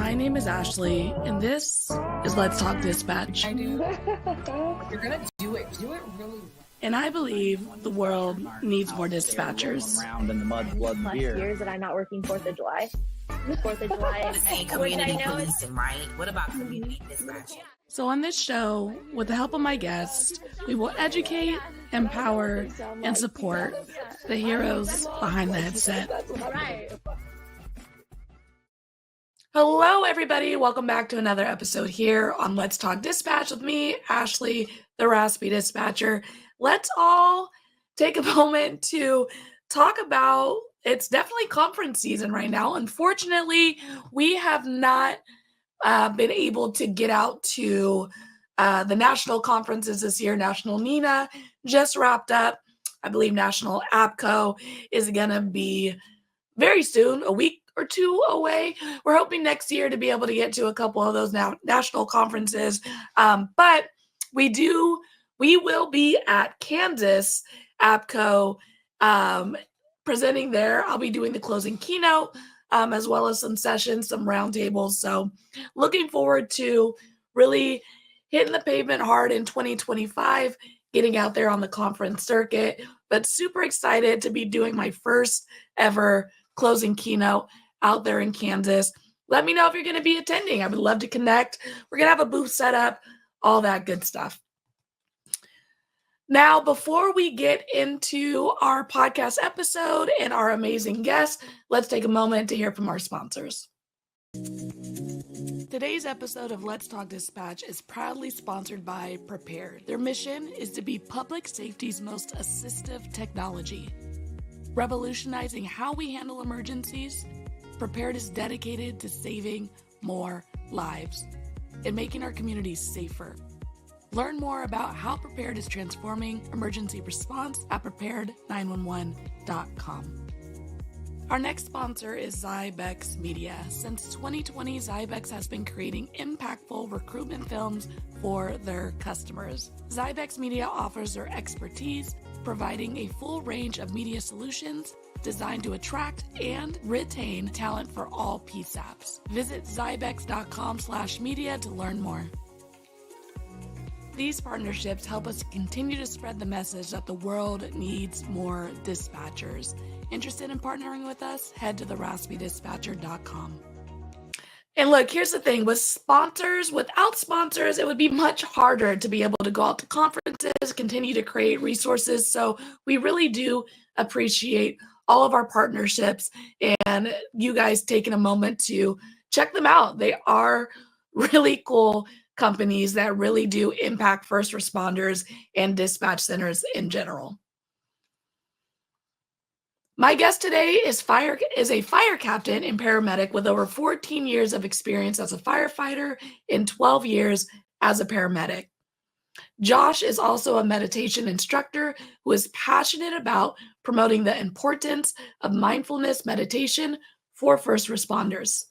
My name is Ashley, and this is Let's Talk Dispatch. I do. You're gonna do it. Do it really well. And I believe the world needs more dispatchers. Around in the mud, blood, and beer. Years that I'm not working 4th of July. 4th of July. Saying community policing, right? What about community dispatch? So on this show, with the help of my guests, we will educate, empower, and support the heroes behind the headset. Right. Hello, everybody. Welcome back to another episode here on Let's Talk Dispatch with me, Ashley, the Raspy Dispatcher. Let's all take a moment to talk about, it's definitely conference season right now. Unfortunately, we have not been able to get out to the national conferences this year. National NINA just wrapped up. I believe National APCO is going to be very soon, a week or two away. We're hoping next year to be able to get to a couple of those national conferences. But we will be at Kansas APCO presenting there. I'll be doing the closing keynote as well as some sessions, some roundtables. So looking forward to really hitting the pavement hard in 2025, getting out there on the conference circuit, but super excited to be doing my first ever closing keynote out there in Kansas. Let me know if you're going to be attending. I would love to connect. We're going to have a booth set up, all that good stuff. Now, before we get into our podcast episode and our amazing guests, let's take a moment to hear from our sponsors. Today's episode of Let's Talk Dispatch is proudly sponsored by Prepared. Their mission is to be public safety's most assistive technology. Revolutionizing how we handle emergencies, Prepared is dedicated to saving more lives and making our communities safer. Learn more about how Prepared is transforming emergency response at prepared911.com. Our next sponsor is Zybex Media. Since 2020, Zybex has been creating impactful recruitment films for their customers. Zybex Media offers their expertise, providing a full range of media solutions designed to attract and retain talent for all PSAPs. Visit zybex.com/media to learn more. These partnerships help us continue to spread the message that the world needs more dispatchers. Interested in partnering with us? Head to theraspydispatcher.com. And look, here's the thing. With sponsors, without sponsors, it would be much harder to be able to go out to conferences, continue to create resources. So we really do appreciate all of our partnerships and you guys taking a moment to check them out. They are really cool companies that really do impact first responders and dispatch centers in general. My guest today is a fire captain and paramedic with over 14 years of experience as a firefighter and 12 years as a paramedic. Josh is also a meditation instructor who is passionate about promoting the importance of mindfulness meditation for first responders.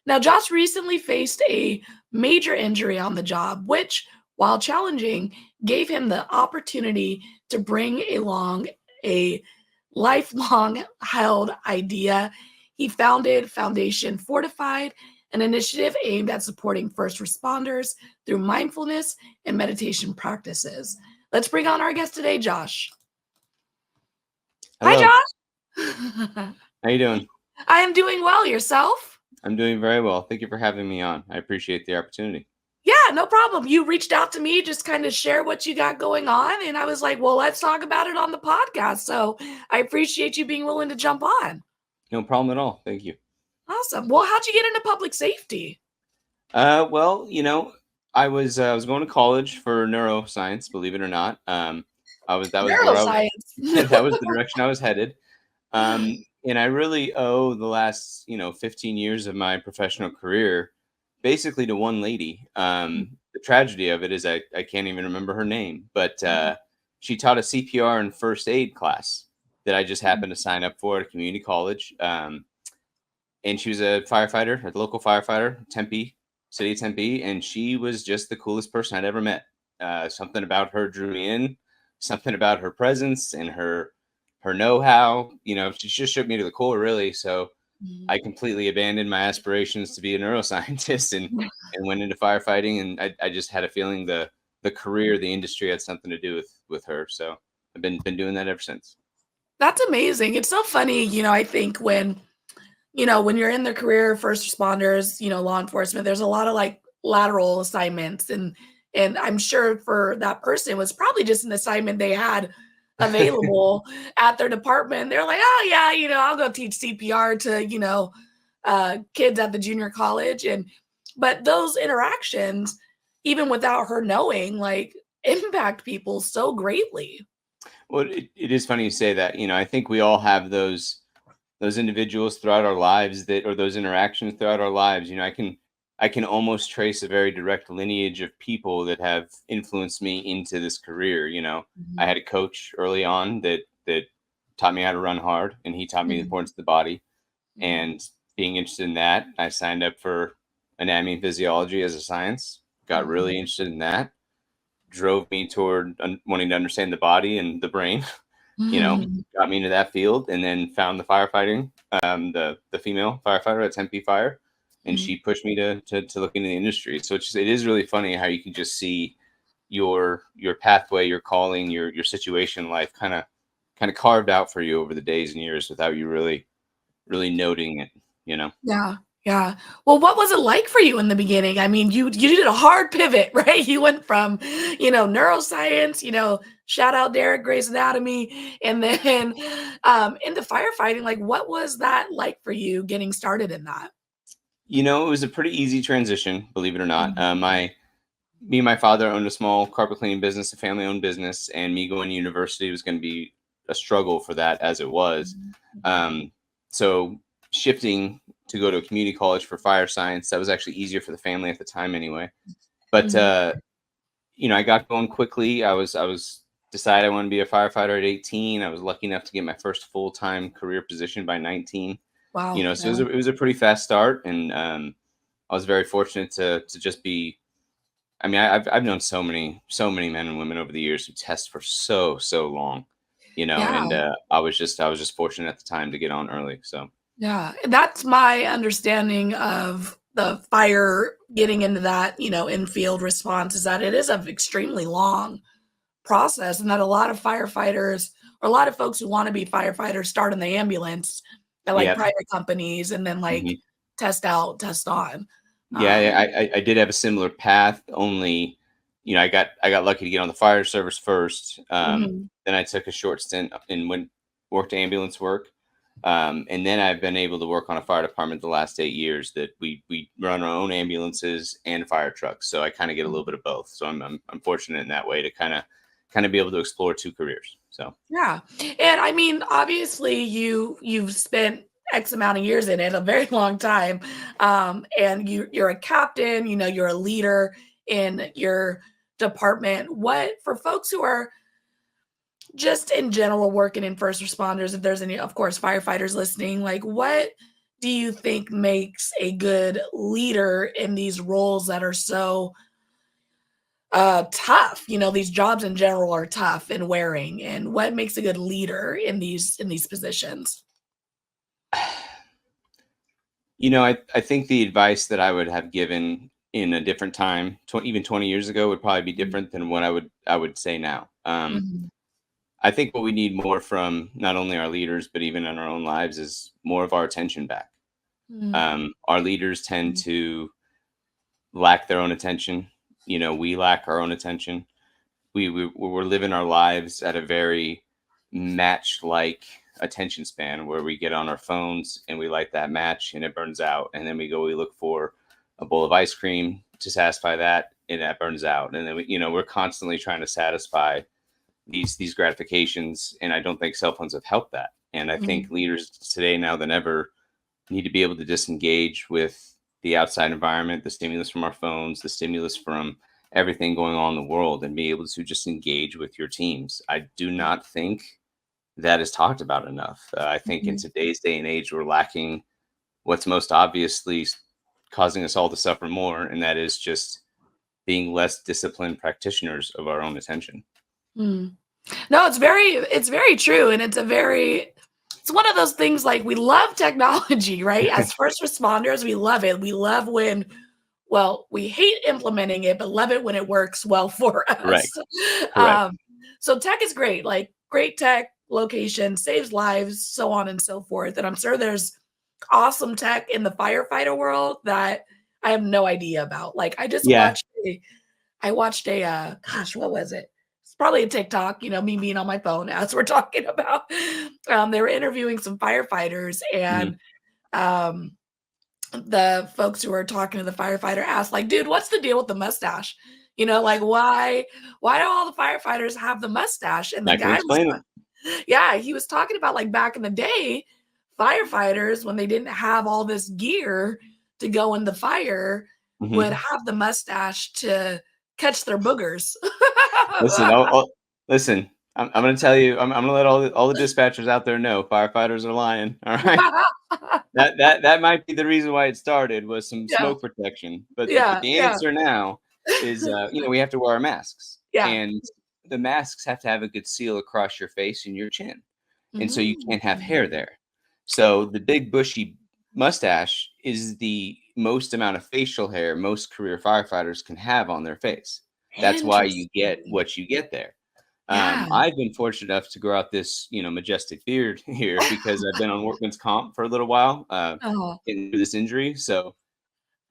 Now, Josh recently faced a major injury on the job, which, while challenging, gave him the opportunity to bring along a lifelong held idea. He founded Foundation Fortified, an initiative aimed at supporting first responders through mindfulness and meditation practices. Let's bring on our guest today, Josh. Hello. Hi, Josh. How you doing? I am doing well. Yourself? I'm doing very well. Thank you for having me on. I appreciate the opportunity. Yeah, no problem. You reached out to me, just kind of share what you got going on. And I was like, well, let's talk about it on the podcast. So I appreciate you being willing to jump on. No problem at all. Thank you. Awesome. Well, how'd you get into public safety? Well, I was going to college for neuroscience, believe it or not. That was Neuroscience. That was the direction I was headed. And I really owe the last, 15 years of my professional career basically to one lady. The tragedy of it is I can't even remember her name, but she taught a CPR and first aid class that I just happened to sign up for at a community college. And she was a firefighter, a local firefighter, city of Tempe, and she was just the coolest person I'd ever met. Something about her drew me in, something about her presence and her know-how. She just shook me to the core, really. So Mhm. I completely abandoned my aspirations to be a neuroscientist and went into firefighting. And I just had a feeling the career, the industry had something to do with her. So I've been doing that ever since. That's amazing. It's so funny, I think when you're in the career, first responders, law enforcement, there's a lot of like lateral assignments and I'm sure for that person it was probably just an assignment they had available at their department. They're like, "Oh yeah, I'll go teach CPR to, kids at the junior college." But those interactions, even without her knowing, like impact people so greatly. Well, it is funny you say that. I think we all have those individuals throughout our lives that or those interactions throughout our lives. I can almost trace a very direct lineage of people that have influenced me into this career. I Mhm. had a coach early on that taught me how to run hard, and he taught me the Mhm. importance of the body. Mhm. And being interested in that, I signed up for anatomy and physiology as a science. Got Mhm. really interested in that. Drove me toward wanting to understand the body and the brain. you know, Mhm. got me into that field, and then found the firefighting, the female firefighter at Tempe Fire, and Mhm. she pushed me to look into the industry. So it is really funny how you can just see your pathway, your calling, your situation in life kind of carved out for you over the days and years without you really noting it. You know. Yeah, yeah. Well, what was it like for you in the beginning? I mean, you did a hard pivot, right? You went from, neuroscience, shout out Derek, Grey's Anatomy, and then into firefighting. Like, what was that like for you getting started in that? It was a pretty easy transition, believe it or not. Mhm. Me and my father owned a small carpet cleaning business, a family owned business, and me going to university was going to be a struggle for that as it was. Mhm. Mhm. Um, so shifting to go to a community college for fire science, that was actually easier for the family at the time anyway. But Mhm. I got going quickly. I was decided I wanted to be a firefighter at 18. I was lucky enough to get my first full time career position by 19. Wow. So Yeah. it was a pretty fast start, and I was very fortunate to just be. I mean, I've known so many men and women over the years who test for so long, Yeah. and I was just fortunate at the time to get on early. So Yeah, that's my understanding of the fire getting into that, in-field response is that it is an extremely long process and that a lot of firefighters or a lot of folks who want to be firefighters start in the ambulance at like yeah, private companies and then like hmm test out, test on. yeah, Um, I did have a similar path. Only, I got lucky to get on the fire service first. mhm, Then I took a short stint and worked ambulance work. And then I've been able to work on a fire department the last 8 years that we run our own ambulances and fire trucks. So I kind of get a little bit of both. So I'm fortunate in that way to kind of be able to explore two careers. So yeah. And I mean, obviously you've spent X amount of years in it, a very long time. And you're a captain, you're a leader in your department. What for folks who are just in general working in first responders, if there's any, of course, firefighters listening, like what do you think makes a good leader in these roles that are so tough? These jobs in general are tough and wearing, and what makes a good leader in these positions? I think the advice that I would have given in a different time, even 20 years ago, would probably be Mhm. different than what I would say now. Mhm. I think what we need more from not only our leaders but even in our own lives is more of our attention back. Mhm. Our leaders tend Mhm. to lack their own attention. We lack our own attention. We're living our lives at a very match like attention span where we get on our phones and we light that match and it burns out, and then we look for a bowl of ice cream to satisfy that, and that burns out, and then we're constantly trying to satisfy these gratifications, and I don't think cell phones have helped that. And I think Mhm. leaders today now than ever need to be able to disengage with the outside environment, the stimulus from our phones, the stimulus from everything going on in the world, and be able to just engage with your teams. I do not think that is talked about enough. I think in Mhm. today's day and age, we're lacking what's most obviously causing us all to suffer more, and that is just being less disciplined practitioners of our own attention. Mhm. No, it's very true, and it's a very it's one of those things, like, we love technology, right? As first responders, we love it. We love when, well, we hate implementing it, but love it when it works well for us. Correct. Correct. So tech is great, like great tech location saves lives, so on and so forth. And I'm sure there's awesome tech in the firefighter world that I have no idea about. Like, I just Yeah. watched a gosh, what was it? It's probably a TikTok, me being on my phone as we're talking about. They were interviewing some firefighters, and um the folks who were talking to the firefighter asked, like, dude, what's the deal with the mustache? Like, why do all the firefighters have the mustache? And the I can guy was explain it. yeah, he was talking about, like, back in the day, firefighters, when they didn't have all this gear to go in the fire, would have the mustache to catch their boogers. Listen, listen. I'm going to tell you. I'm going to let all the dispatchers out there know firefighters are lying. All right. That might be the reason why it started, was some Yeah. smoke protection. But Yeah, the yeah. answer now is we have to wear our masks, Yeah. and the masks have to have a good seal across your face and your chin, and so you can't have hair there. So the big bushy mustache is the most amount of facial hair most career firefighters can have on their face. That's why you get Interesting. what you get there. Yeah. I've been fortunate enough to grow out this, majestic beard here because I've been on workman's comp for a little while, Oh. getting through this injury. So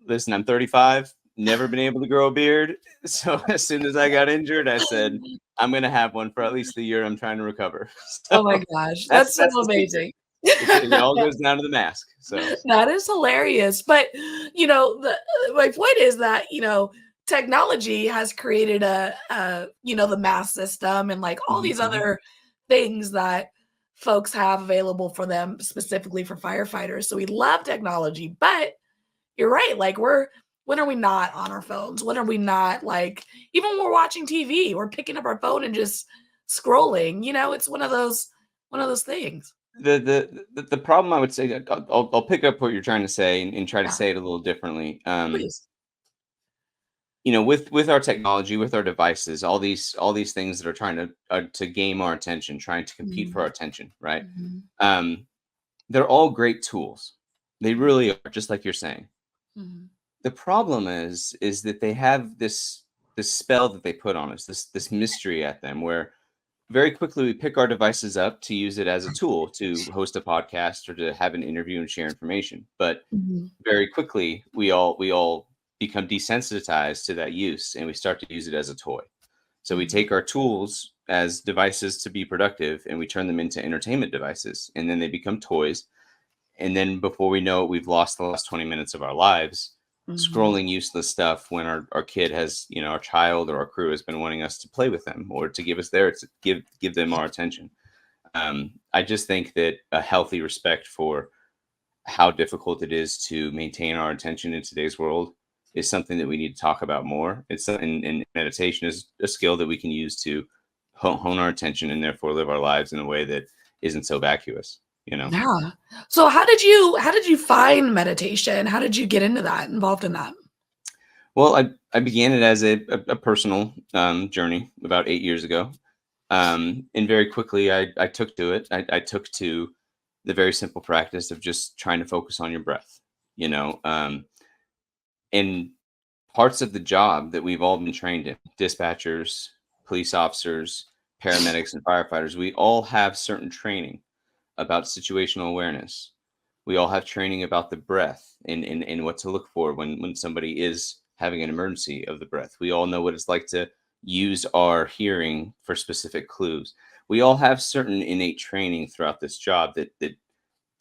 listen, I'm 35, never been able to grow a beard. So as soon as I got injured, I said, I'm going to have one for at least the year I'm trying to recover. Oh So my gosh, that's so the secret. amazing. It all goes down to the mask. So That is hilarious. But, my point is that, technology has created the mass system and, like, all these other things that folks have available for them, specifically for firefighters. So we love technology, but you're right. Like, when are we not on our phones? When are we not, like, even when we're watching TV, we're picking up our phone and just scrolling, it's one of those things. the problem, I would say, I'll pick up what you're trying to say and try to Yeah, say it a little differently. please. With our technology, with our devices, all these things that are trying to game our attention, trying to compete for our attention, right? Mhm, They're all great tools. They really are, just like you're saying. mhm. The problem is that they have this spell that they put on us, this mystery at them, where very quickly we pick our devices up to use it as a tool to host a podcast or to have an interview and share information. But Mhm. very quickly we all become desensitized to that use, and we start to use it as a toy. So we Mhm. take our tools as devices to be productive, and we turn them into entertainment devices, and then they become toys. And then before we know it, we've lost the last 20 minutes of our lives Mhm. scrolling useless stuff when our kid has, our child or our crew has been wanting us to play with them or to give us to give them our attention. I just think that a healthy respect for how difficult it is to maintain our attention in today's world is something that we need to talk about more. And meditation is a skill that we can use to hone our attention and therefore live our lives in a way that isn't so vacuous. Yeah. So how did you find meditation? How did you get into that, involved in that? Well, I began it as a personal journey about 8 years ago. And very quickly I took to it. I took to the very simple practice of just trying to focus on your breath, you know, and parts of the job that we've all been trained in, dispatchers, police officers, paramedics, and firefighters, we all have certain training about situational awareness. We all have training about the breath and what to look for when somebody is having an emergency of the breath. We all know what it's like to use our hearing for specific clues. We all have certain innate training throughout this job that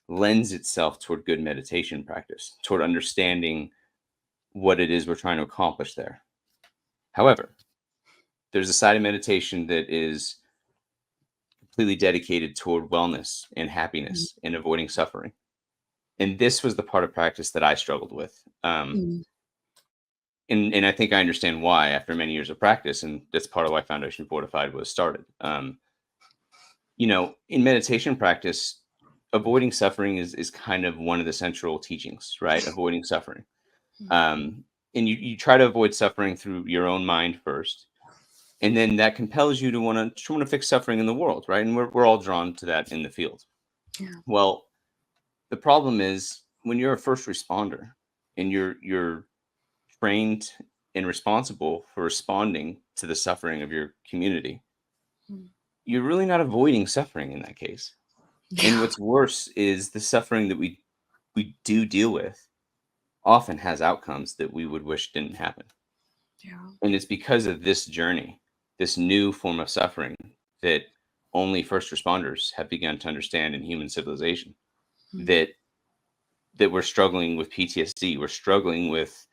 lends itself toward good meditation practice, toward understanding what it is we're trying to accomplish there. However, there's a side of meditation that is completely dedicated toward wellness and happiness and avoiding suffering. And this was the part of practice that I struggled with. Mhm. And I think I understand why after many years of practice, and that's part of why Foundation Fortified was started. In meditation practice, avoiding suffering is kind of one of the central teachings, right? Avoiding suffering. Mhm. And you try to avoid suffering through your own mind first. And then that compels you to want to fix suffering in the world, right? And we're all drawn to that in the field. Yeah. Well, the problem is when you're a first responder and you're trained and responsible for responding to the suffering of your community, Mm. you're really not avoiding suffering in that case. And Yeah. what's worse is the suffering that we do deal with often has outcomes that we would wish didn't happen. Yeah. And it's because of this journey, this new form of suffering that only first responders have begun to understand in human civilization Mm. that we're struggling with PTSD, we're struggling with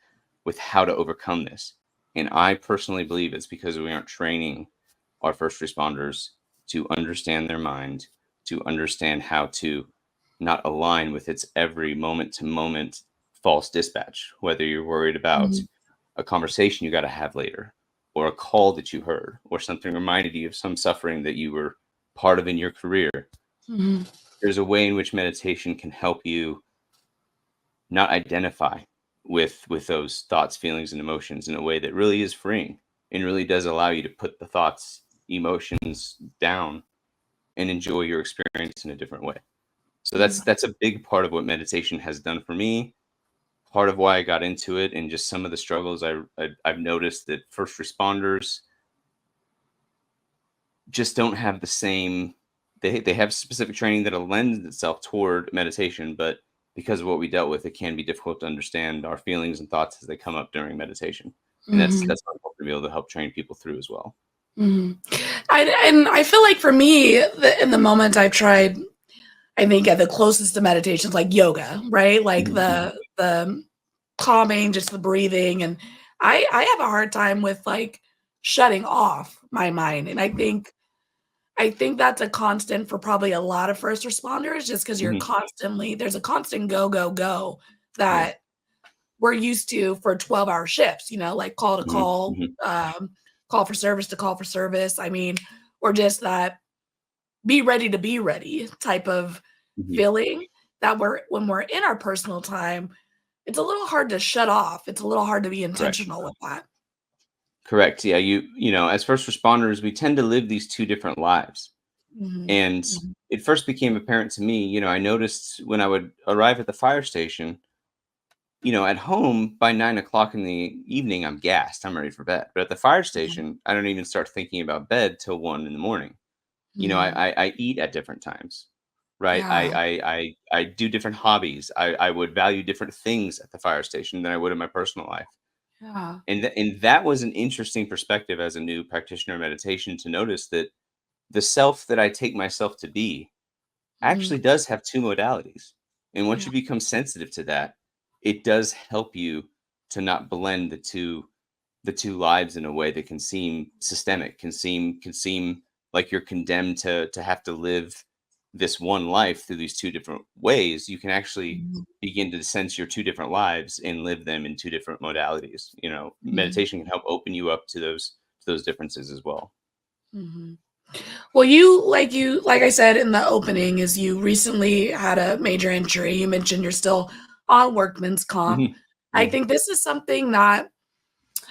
how to overcome this. And I personally believe it's because we aren't training our first responders to understand their mind, to understand how to not align with its every moment to moment false dispatch, whether you're worried about Mhm. a conversation you got to have later, or a call that you heard, or something reminded you of some suffering that you were part of in your career. Mhm. There's a way in which meditation can help you not identify with those thoughts, feelings, and emotions in a way that really is freeing and really does allow you to put the thoughts, emotions down and enjoy your experience in a different way. So Yeah. that's a big part of what meditation has done for me. Part of why I got into it, and just some of the struggles I've noticed that first responders just don't have the same. They have specific training that lends itself toward meditation, but because of what we dealt with, it can be difficult to understand our feelings and thoughts as they come up during meditation. And Mhm. that's what I'm hoping to be able to help train people through as well. Mhm. And I feel like for me, in the moment I've tried, I think at the closest to meditation is like yoga, right? Like Mhm, mhm, the calming, just the breathing, and I have a hard time with like shutting off my mind, and I think that's a constant for probably a lot of first responders, just because you're mhm. constantly there's a constant go go go Yeah. that we're used to for 12-hour shifts, like call to Mhm, call, mhm, call for service to call for service. I mean, or just that be ready to be ready type of mhm. feeling that when we're in our personal time, it's a little hard to shut off. It's a little hard to be Correct. intentional with that. Correct. Yeah. As first responders, we tend to live these two different lives. Mhm, And mhm, it first became apparent to me, I noticed when I would arrive at the fire station, at home by 9 o'clock in the evening, I'm gassed. I'm ready for bed. But at the fire mhm, station, I don't even start thinking about bed till 1 in the morning. mhm. I eat at different times, right? Yeah, I do different hobbies. I would value different things at the fire station than I would in my personal life. yeah. And that was an interesting perspective as a new practitioner of meditation to notice that the self that I take myself to be Mhm, actually does have two modalities. And once yeah, you become sensitive to that, it does help you to not blend the two lives in a way that can seem systemic, can seem like you're condemned to have to live this one life through these two different ways. You can actually mhm, begin to sense your two different lives and live them in two different modalities. mhm, Meditation can help open you up to those differences as well. mhm. Well, you like I said in the opening, is you recently had a major injury. You mentioned you're still on workman's comp. Mhm. I Mhm. think this is something that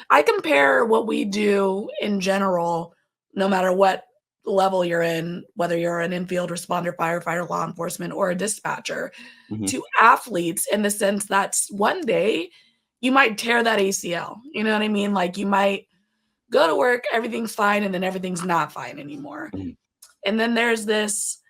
I compare what we do in general, no matter what level you're in, whether you're an infield responder, firefighter, law enforcement, or a dispatcher, Mhm. to athletes in the sense that one day you might tear that ACL. You know what I mean? Like you might go to work, everything's fine, and then everything's not fine anymore. Mhm. And then there's this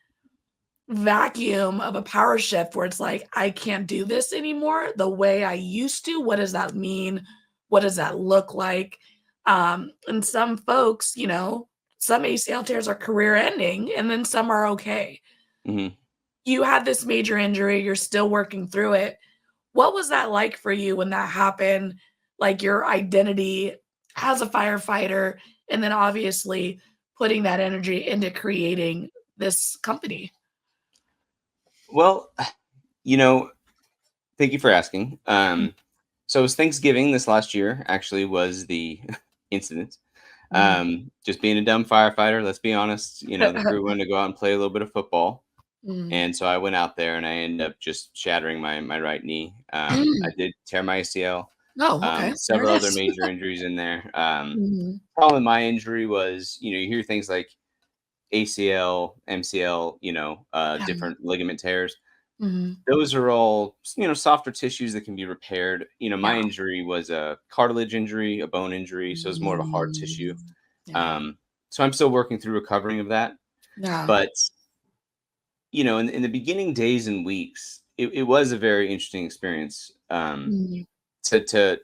vacuum of a power shift where it's like, I can't do this anymore the way I used to. What does that mean? What does that look like? And some folks, some ACL tears are career ending and then some are okay. Mhm. You had this major injury, you're still working through it. What was that like for you when that happened? Like your identity as a firefighter, and then obviously putting that energy into creating this company. Well, you know, thank you for asking. So it was Thanksgiving this last year, actually, was the incident. Mhm. Just being a dumb firefighter, let's be honest, the crew wanted to go out and play a little bit of football. Mm. And so I went out there and I ended up just shattering my right knee. I Mm. did tear my ACL, Oh, okay. There it several other is. major injuries in there. Mhm. Problem with my injury was, you hear things like ACL, MCL, Yeah. different ligament tears. Hmm. Those are all, softer tissues that can be repaired. My Yeah. injury was a cartilage injury, a bone injury, so it's more of a hard tissue. Mm. Yeah. So I'm still working through recovering of that. Yeah. But, in the beginning days and weeks, it was a very interesting experience. Mhm. To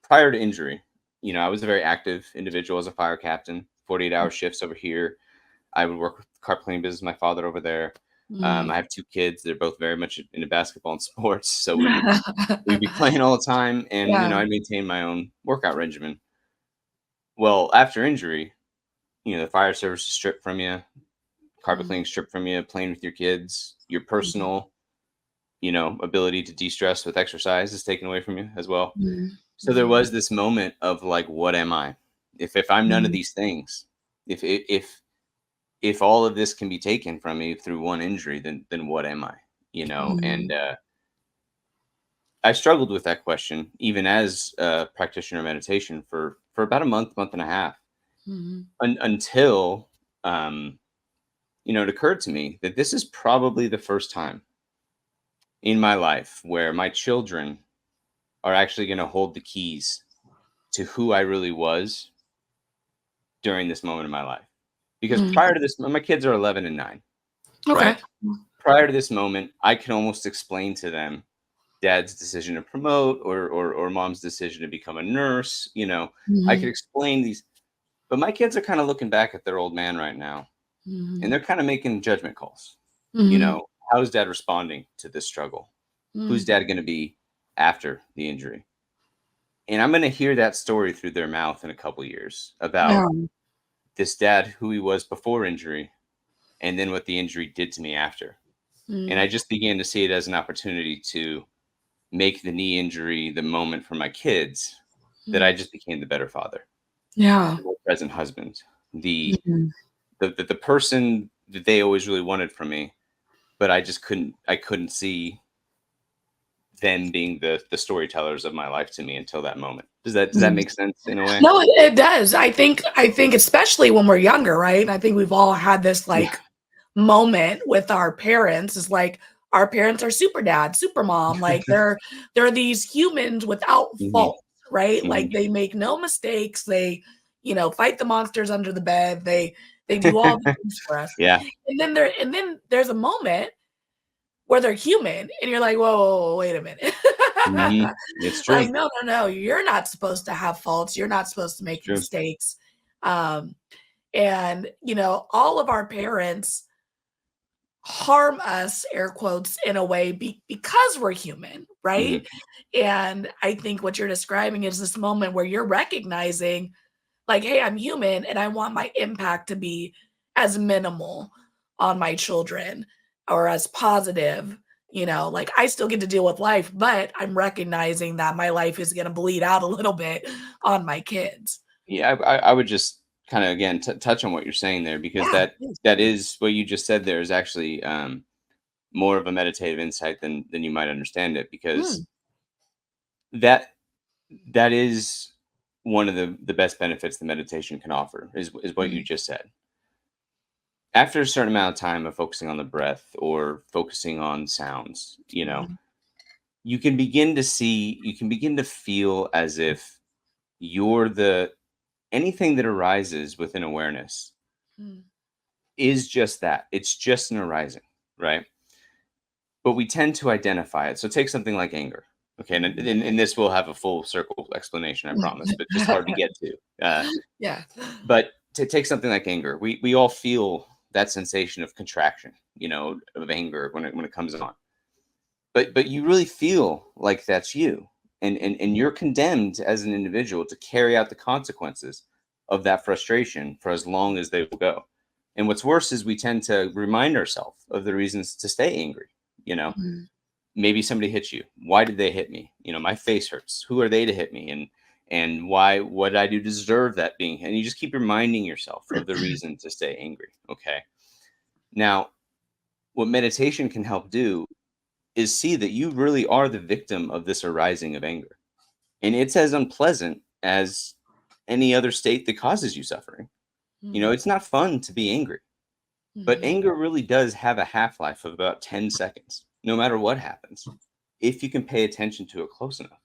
prior to injury, I was a very active individual as a fire captain, 48-hour shifts over here. I would work with carp cleaning business, my father over there. I Mm. have two kids. They're both very much into basketball and sports. So we'd be playing all the time, and Yeah. I maintain my own workout regimen. Well, after injury, the fire service is stripped from you, carpet Mhm. cleaning stripped from you, playing with your kids, your Mhm. personal, ability to de-stress with exercise is taken away from you as well. Mhm. So there Mhm. was this moment of like, what am I? If I'm none of Mhm. these things, if all of this can be taken from me through one injury, then what am I? And Mhm. I struggled with that question even as a practitioner of meditation for about a month and a half, Mhm. until it occurred to me that this is probably the first time in my life where my children are actually going to hold the keys to who I really was during this moment in my life. Because Mhm. prior to this, my kids are 11 and 9, Okay. right? Prior to this moment, I can almost explain to them dad's decision to promote, or mom's decision to become a nurse. I could Mhm. explain these, but my kids are kind of looking back at their old man right now, and Mhm. they're kind of making judgment calls. Mhm. How's dad responding to this struggle? Who's Mhm. dad going to be after the injury? And I'm going to hear that story through their mouth in a couple years Yeah. about this dad, who he was before injury, and then what the injury did to me after. And I Mhm. just began to see it as an opportunity to make the knee injury the moment for my kids that I Mhm. just became the better father, Yeah. the more present husband, the Mhm. the person that they always really wanted from me, but I couldn't see them being the storytellers of my life to me until that moment. Does that Mhm. make sense in a way? No, it does. I think especially when we're younger, right? I think we've all had this Yeah. like moment with our parents. Is like our parents are super dad, super mom. Like they're these humans without Hmm. fault, right? Like Hmm. they make no mistakes. They, fight the monsters under the bed. They do all the things for us. Yeah. And then there's a moment where they're human, and you're like, whoa, whoa, whoa, wait a minute. Hmm. It's Like, true. no, no, no, you're not supposed to have faults. You're not supposed to It's make true. mistakes. Um, and all of our parents harm us, air quotes, in a way because we're human, Hmm. right? And I think what you're describing is this moment where you're recognizing, like, hey, I'm human and I want my impact to be as minimal on my children or as positive. Like I still get to deal with life, but I'm recognizing that my life is going to bleed out a little bit on my kids. Yeah, I would just kind of again touch on what you're saying there, because Yeah. that is what you just said there is actually more of a meditative insight than you might understand it, because Mm, that that is one of the best benefits the meditation can offer is what you mm, just said. After a certain amount of time of focusing on the breath or focusing on sounds, mhm, you can begin to feel as if you're the anything that arises within awareness mm, is just that. It's just an arising, right? But we tend to identify it. So take something like anger. Okay, and this will have a full circle explanation, I promise, but just hard to mhm. get to. Yeah. But to take something like anger, we all feel that sensation of contraction, of anger when it comes on. But you really feel like that's you, and you're condemned as an individual to carry out the consequences of that frustration for as long as they will go. And what's worse is we tend to remind ourselves of the reasons to stay angry. you know Mhm, Maybe somebody hits you. Why did they hit me? My face hurts. Who are they to hit me? And why? What did I do to deserve that being? And you just keep reminding yourself of the reason to stay angry. Okay. Now, what meditation can help do is see that you really are the victim of this arising of anger, and it's as unpleasant as any other state that causes you suffering. mhm, It's not fun to be angry. But Mhm. anger really does have a half-life of about 10 seconds, no matter what happens. If you can pay attention to it close enough,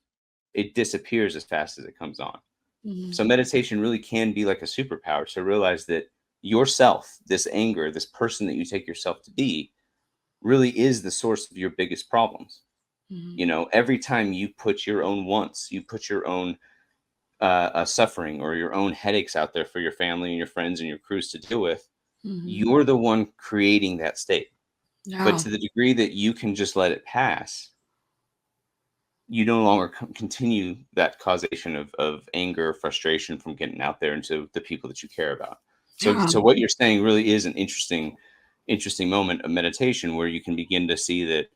it disappears as fast as it comes on. Mhm. So meditation really can be like a superpower to realize that yourself, this anger, this person that you take yourself to be, really is the source of your biggest problems. Mhm. You know, every time you put your own wants, you put your own suffering or your own headaches out there for your family and your friends and your crews to deal with, Mhm. you're the one creating that state. But Yeah. to the degree that you can just let it pass, you no longer continue that causation of anger, frustration from getting out there into the people that you care about. So, Yeah. so what you're saying really is an interesting moment of meditation where you can begin to see that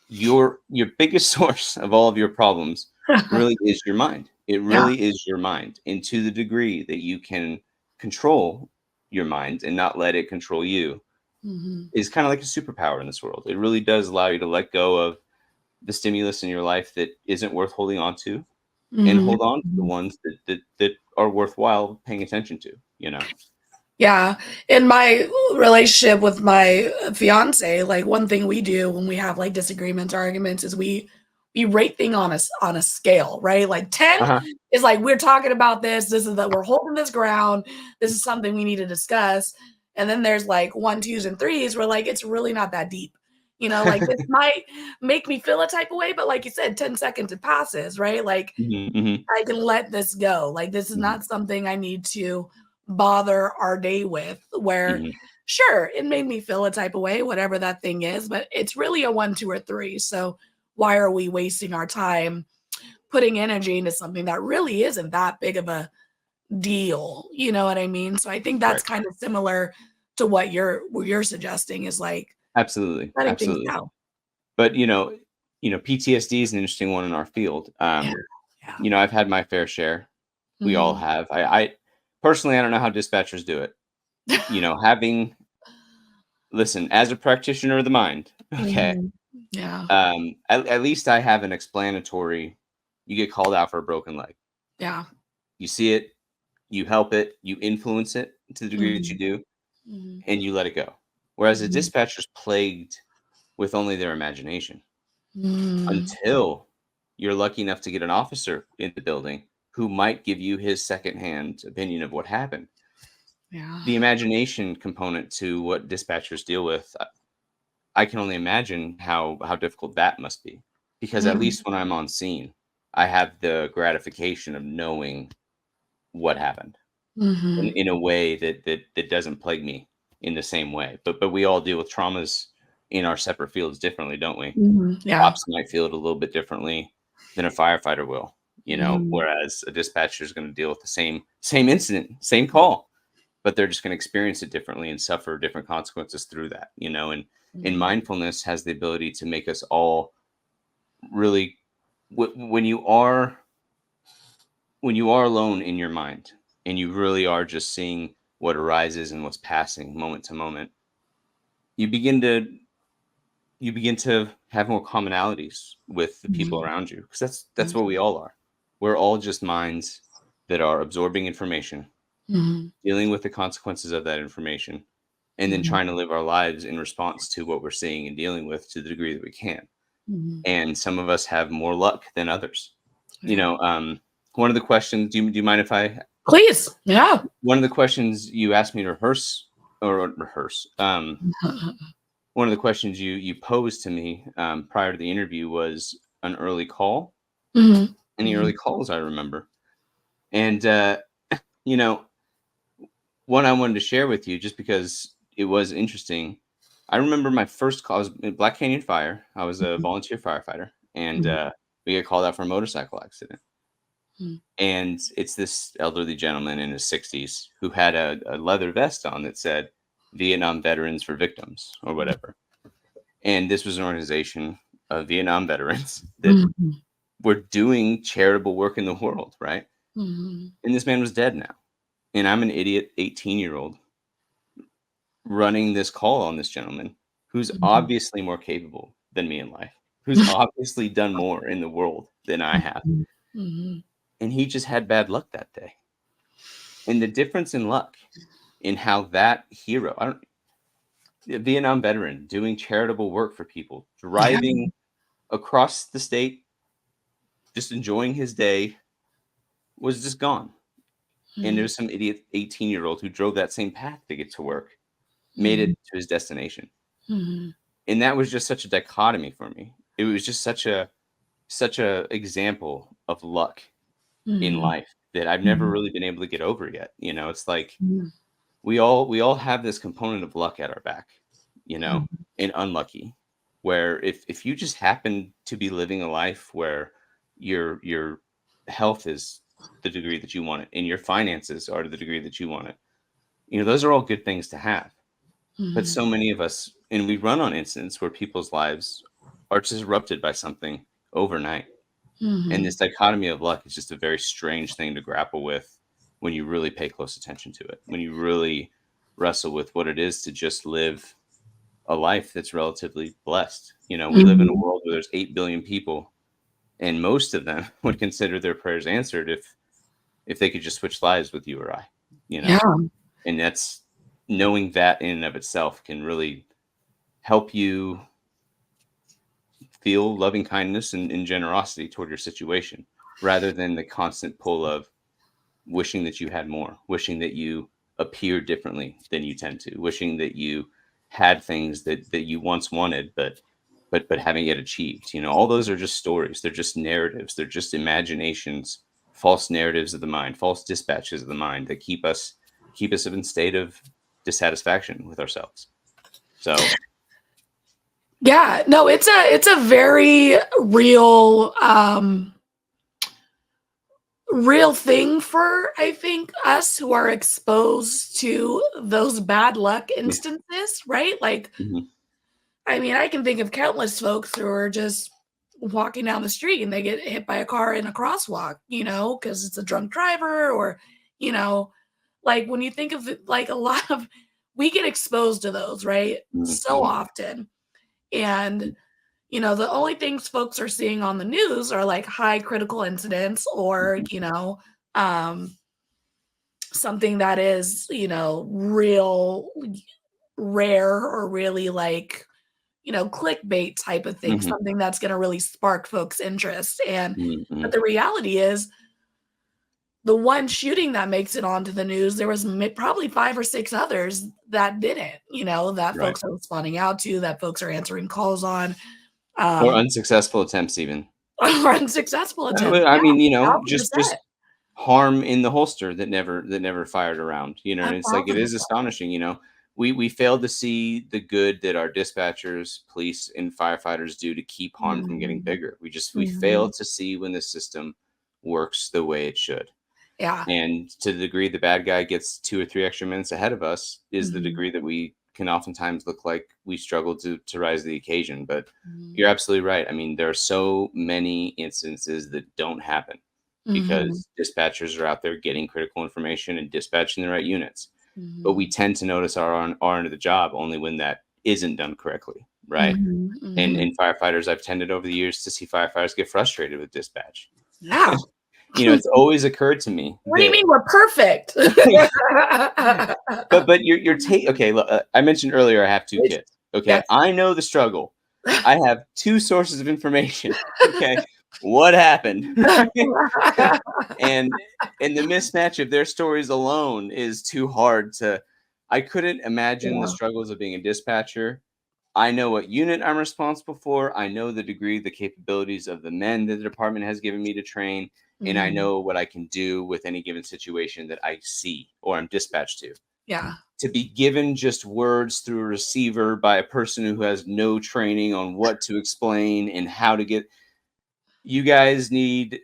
your biggest source of all of your problems really is your mind. It Yeah. really is your mind. And to the degree that you can control your mind and not let it control you Mhm. is kind of like a superpower in this world. It really does allow you to let go of the stimulus in your life that isn't worth holding on to and Mhm. hold on to the Mhm. ones that are worthwhile paying attention to, you know? Yeah. In my relationship with my fiance, like one thing we do when we have like disagreements, arguments is we rate thing on on a scale, right? Like 10 Uh-huh. is like we're talking about this. This is that we're holding this ground. This is something we need to discuss. And then there's like one, twos, and threes where like it's really not that deep. Like this might make me feel a type of way, but like you said, 10 seconds it passes, right? Like Mhm, mhm, I can let this go. Like, this is mhm, not something I need to bother our day with, where mhm. sure, it made me feel a type of way, whatever that thing is, but it's really a one, two, or three. So why are we wasting our time putting energy into something that really isn't that big of a deal? You know what I mean? So I think that's Right. kind of similar to what you're suggesting is like Absolutely, letting things absolutely. go. But, PTSD is an interesting one in our field. Yeah. Yeah. I've had my fair share. We all Mhm. have. I personally, I don't know how dispatchers do it. Having listen, as a practitioner of the mind, okay, Mhm. Yeah. at least I have an explanatory. You get called out for a broken leg. Yeah. You see it, you help it, you influence it to the degree that you Mhm. do, Mhm. and you let it go. Whereas a Mhm. dispatcher's plagued with only their imagination Mm. until you're lucky enough to get an officer in the building who might give you his secondhand opinion of what happened. Yeah. The imagination component to what dispatchers deal with, I can only imagine how difficult that must be. Because at Mhm. least when I'm on scene, I have the gratification of knowing what happened in, Mhm. in a way that doesn't plague me in the same way. But we all deal with traumas in our separate fields differently, don't we? Mhm. Yeah. Cops might feel it a little bit differently than a firefighter will, Mhm. whereas a dispatcher is going to deal with the same incident, same call, but they're just going to experience it differently and suffer different consequences through that, and Mhm. mindfulness has the ability to make us all really when you are alone in your mind and you really are just seeing what arises and what's passing moment to moment, you begin to have more commonalities with the people Mhm. around you because that's what we all are. We're all just minds that are absorbing information, Mhm. dealing with the consequences of that information, and then Mhm. trying to live our lives in response to what we're seeing and dealing with to the degree that we can. Mhm. And some of us have more luck than others. You Yeah. know, one of the questions. Do you mind if I? Please. Yeah. One of the questions you asked me to rehearse. One of the questions you posed to me prior to the interview was an early call. Mhm. Any early Mhm. calls I remember, and you know, one I wanted to share with you just because it was interesting. I remember my first call. I was in Black Canyon Fire. I was a Mhm. volunteer firefighter, and Mhm. we get called out for a motorcycle accident. Mhm. And it's this elderly gentleman in his 60s who had a leather vest on that said Vietnam Veterans for Victims or whatever. And this was an organization of Vietnam veterans that Mhm. were doing charitable work in the world, right? Mhm. And this man was dead now. And I'm an idiot 18-year-old running this call on this gentleman who's Mhm. obviously more capable than me in life, who's obviously done more in the world than I have. Mhm. Mhm. And he just had bad luck that day. And the difference in luck in how that hero, I don't a Vietnam veteran doing charitable work for people, Yeah. driving across the state, just enjoying his day, was just gone. And Mhm. there's some idiot 18-year-old who drove that same path to get to work, made it Mhm. to his destination. Mhm. And that was just such a dichotomy for me. It was just such a example of luck in Mhm. life that I've never Mhm. really been able to get over yet. It's like Mhm. we all have this component of luck at our back, you know, Mhm. and unlucky. Where if you just happen to be living a life where your health is the degree that you want it and your finances are to the degree that you want it, those are all good things to have. But Mhm. so many of us, and we run on incidents where people's lives are disrupted by something overnight. And Mhm. this dichotomy of luck is just a very strange thing to grapple with when you really pay close attention to it, when you really wrestle with what it is to just live a life that's relatively blessed. We live in a Mhm. world where there's 8 billion people, and most of them would consider their prayers answered if they could just switch lives with you or I, you know. Yeah. And that's knowing that in and of itself can really help you feel loving kindness and generosity toward your situation rather than the constant pull of wishing that you had more, wishing that you appeared differently than you tend to, wishing that you had things that you once wanted but haven't yet achieved. All those are just stories. They're just narratives. They're just imaginations, false narratives of the mind, false dispatches of the mind that keep us in a state of dissatisfaction with ourselves. So Yeah. No, it's a very real thing for, I think, us who are exposed to those bad luck yeah. instances, right? Like, Mhm. I mean, I can think of countless folks who are just walking down the street and they get hit by a car in a crosswalk, because it's a drunk driver, or, you know, like when you think of it, like a lot of, we get exposed to those, right? So Mhm. often. And, the only things folks are seeing on the news are like high critical incidents, or, Mhm. um, something that is, real rare, or really like, clickbait type of thing, Mhm. something that's gonna really spark folks' interest. But Mhm. the reality is, the one shooting that makes it onto the news, there was probably 5 or 6 others that didn't, that Right. folks are responding out to, that folks are answering calls on, Or um, unsuccessful attempts even. or unsuccessful attempts. I Yeah, mean, 1,000%. just harm in the holster that never fired around, and it's like it is 1,000%. astonishing, we failed to see the good that our dispatchers, police, and firefighters do to keep harm from getting Mhm. bigger. We Mhm. failed to see when the system works the way it should. Yeah. And to the degree the bad guy gets 2 or 3 extra minutes ahead of us is the Mhm. degree that we can oftentimes look like we struggle to rise to the occasion. But Mhm. you're absolutely right. I mean, there are so many instances that don't happen Mhm. because dispatchers are out there getting critical information and dispatching the right units. But we Mhm. tend to notice our end of the job only when that isn't done correctly, right? Mhm. And Mhm. and firefighters, I've tended over the years to see firefighters get frustrated with dispatch. Yeah. It's always occurred to me What do you that mean we're perfect? but your take. Okay, look, I mentioned earlier I have 2 Which kids. Okay, Yes. I know the struggle. I have 2 sources of information. Okay, what happened? and and the mismatch of their stories alone is too hard to. I couldn't imagine the Yeah. struggles of being a dispatcher. I know what unit I'm responsible for. I know the degree, the capabilities of the men that the department has given me to train, and I Mhm. know what I can do with any given situation that I see or I'm dispatched to. Yeah. To be given just words through a receiver by a person who has no training on what to explain and how to get, you guys need,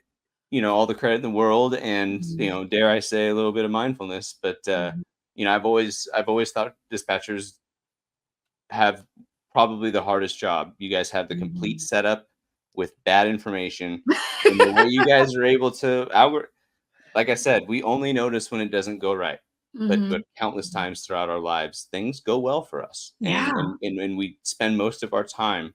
all the credit in the world, and Mhm. dare I say, a little bit of mindfulness. But Mhm. I've always thought dispatchers have probably the hardest job. You guys have the complete Mhm. setup with bad information, and the way you guys are able to like I said, we only notice when it doesn't go right. But Mhm. countless times throughout our lives, things go well for us. And Yeah. and and, and we spend most of our time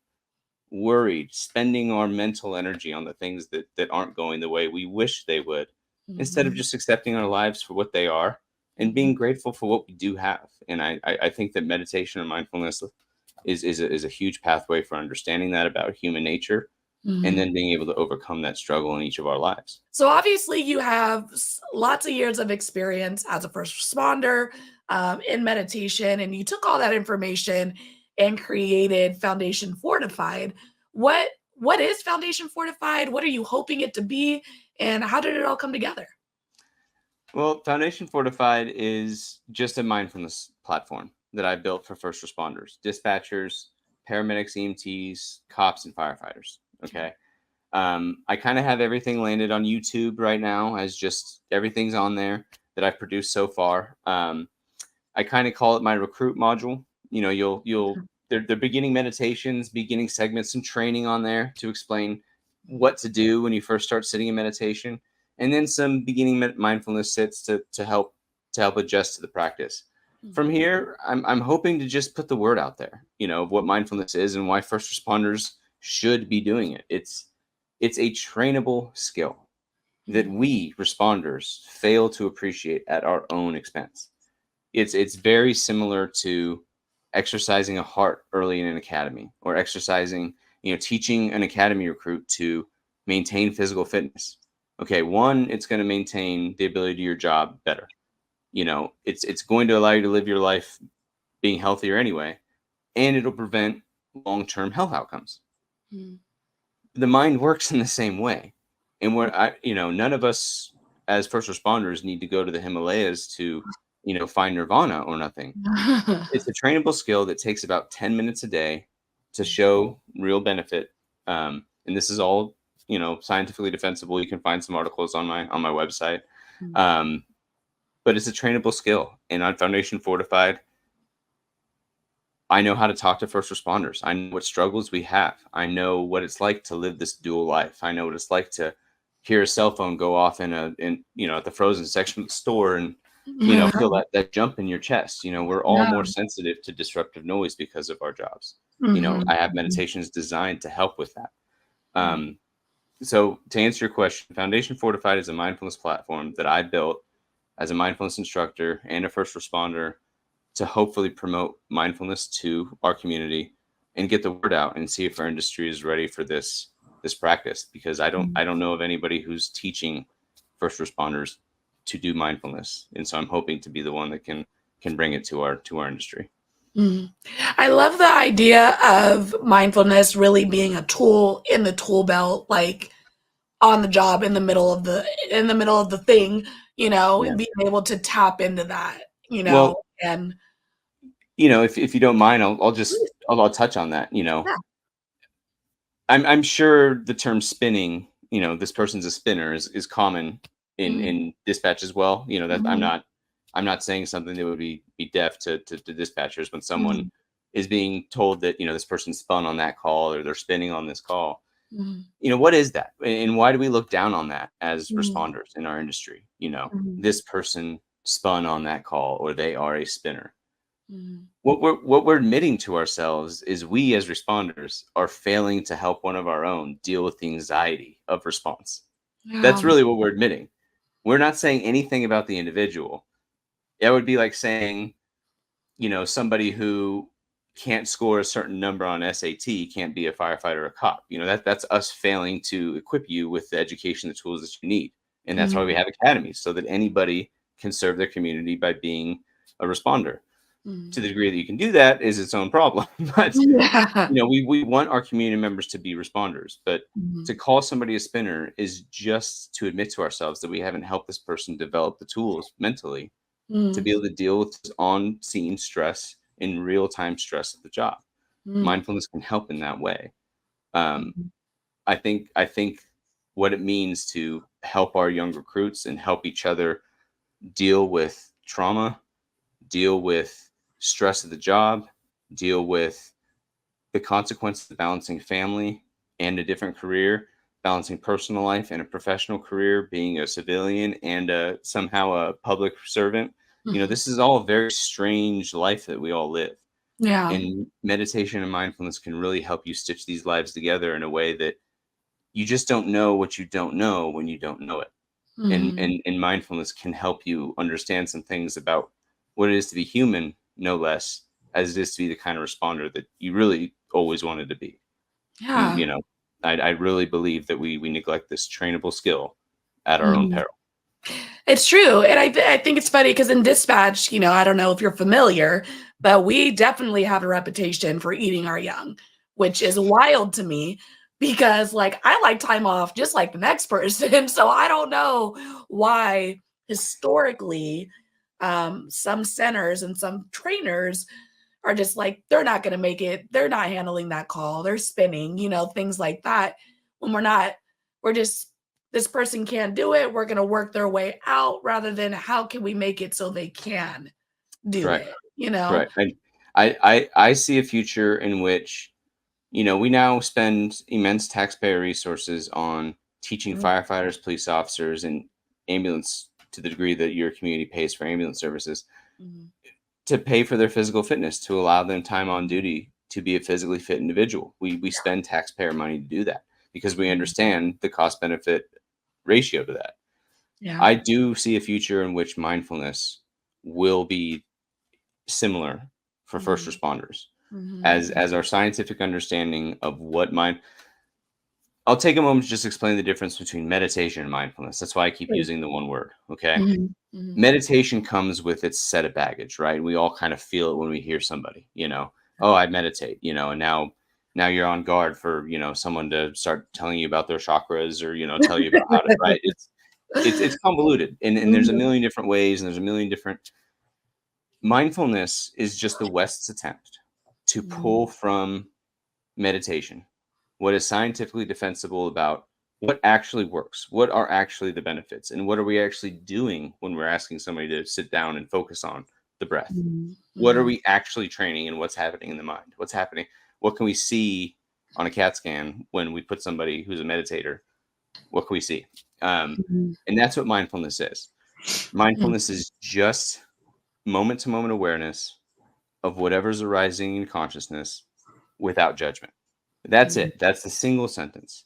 worried, spending our mental energy on the things that aren't going the way we wish they would, instead of Mhm. just accepting our lives for what they are and being grateful for what we do have. And I think that meditation and mindfulness is a huge pathway for understanding that about human nature, and then being able to overcome that struggle in each of our lives. So obviously you have lots of years of experience as a first responder in meditation, and you took all that information and created Foundation Fortified. What is Foundation Fortified? What are you hoping it to be? And how did it all come together? Well, Foundation Fortified is just a mindfulness platform that I built for first responders, dispatchers, paramedics, EMTs, cops, and firefighters. Okay. I kind of have everything landed on YouTube right now, as just everything's on there that I've produced so far. I kind of call it my recruit module. You know, they're beginning meditations, beginning segments, and training on there to explain what to do when you first start sitting in meditation, and then some beginning mindfulness sits to help adjust to the practice. From here, I'm hoping to just put the word out there, you know, of what mindfulness is and why first responders should be doing it. It's a trainable skill that we responders fail to appreciate at our own expense. It's very similar to exercising a heart early in an academy, or exercising, you know, teaching an academy recruit to maintain physical fitness. Okay, one, it's going to maintain the ability to do your job better. You know, it's going to allow you to live your life being healthier anyway, and it'll prevent long-term health outcomes. The mind works in the same way. And none of us as first responders need to go to the Himalayas to, you know, find nirvana or nothing. It's a trainable skill that takes about 10 minutes a day to show real benefit. And this is all, you know, scientifically defensible. You can find some articles on my website. But it's a trainable skill. And on Foundation Fortified, I know how to talk to first responders. I know what struggles we have. I know what it's like to live this dual life. I know what it's like to hear a cell phone go off in you know, at the frozen section of the store, and, you know, feel that jump in your chest. You know, we're all more sensitive to disruptive noise because of our jobs. You know, I have meditations designed to help with that. So to answer your question, Foundation Fortified is a mindfulness platform that I built as a mindfulness instructor and a first responder to hopefully promote mindfulness to our community and get the word out and see if our industry is ready for this practice, because I don't know of anybody who's teaching first responders to do mindfulness. And so I'm hoping to be the one that can bring it to our industry. I love the idea of mindfulness really being a tool in the tool belt, like on the job, in the middle of the thing, you know, and being able to tap into that, you know. Well, and you know, if you don't mind, I'll touch on that. You know, I'm sure the term spinning, you know, this person's a spinner is common in dispatch as well. You know, that I'm not saying something that would be deaf to dispatchers when someone is being told that, you know, this person spun on that call, or they're spinning on this call. You know, what is that? And why do we look down on that as responders in our industry? You know, this person spun on that call, or they are a spinner. What we're admitting to ourselves is we as responders are failing to help one of our own deal with the anxiety of response. That's really what we're admitting. We're not saying anything about the individual. It would be like saying, you know, somebody who can't score a certain number on SAT can't be a firefighter or a cop. You know, that's us failing to equip you with the education, the tools that you need. And that's why we have academies, so that anybody can serve their community by being a responder. To the degree that you can do that is its own problem. But you know, we want our community members to be responders. But to call somebody a spinner is just to admit to ourselves that we haven't helped this person develop the tools mentally to be able to deal with on-scene stress and real-time stress of the job. Mindfulness can help in that way. I think what it means to help our young recruits and help each other deal with trauma, deal with stress of the job, deal with the consequences of balancing family and a different career, balancing personal life and a professional career, being a civilian and somehow a public servant. You know, this is all a very strange life that we all live. And meditation and mindfulness can really help you stitch these lives together in a way that you just don't know what you don't know when you don't know it. And mindfulness can help you understand some things about what it is to be human, no less, as it is to be the kind of responder that you really always wanted to be. Yeah. You know, I really believe that we neglect this trainable skill at our own Mhm. peril. It's true. And I think it's funny because in dispatch, I don't know if you're familiar, but we definitely have a reputation for eating our young, which is wild to me because like I like time off just like the next person. So I don't know why historically some centers and some trainers are just like, they're not going to make it. They're not handling that call. They're spinning, things like that. When we're just, this person can't do it. We're going to work their way out rather than how can we make it so they can do Right. it. Right. I see a future in which, we now spend immense taxpayer resources on teaching Mhm. firefighters, police officers, and ambulance to the degree that your community pays for ambulance services Mhm. to pay for their physical fitness, to allow them time on duty to be a physically fit individual. We spend taxpayer money to do that because we Mhm. understand the cost benefit ratio to that. Yeah. I do see a future in which mindfulness will be similar for first Mhm. responders Mhm. as our scientific understanding of what mind. I'll take a moment to just explain the difference between meditation and mindfulness. That's why I keep Please. using the one word. Okay. Mhm. Mhm. Meditation comes with its set of baggage, right? We all kind of feel it when we hear somebody, oh, I meditate, and now you're on guard for, someone to start telling you about their chakras or, tell you about how to, right? It's convoluted and there's a Mhm. million different ways and there's a million different. Mindfulness is just the West's attempt to Mhm. pull from meditation what is scientifically defensible about what actually works, what are actually the benefits, and what are we actually doing when we're asking somebody to sit down and focus on the breath. Mhm. What are Mhm. we actually training and what's happening in the mind? What's happening? What can we see on a CAT scan when we put somebody who's a meditator? What can we see? Mhm. And that's what mindfulness is. Mindfulness is just moment to moment awareness of whatever's arising in consciousness without judgment. That's Mhm. it. That's the single sentence.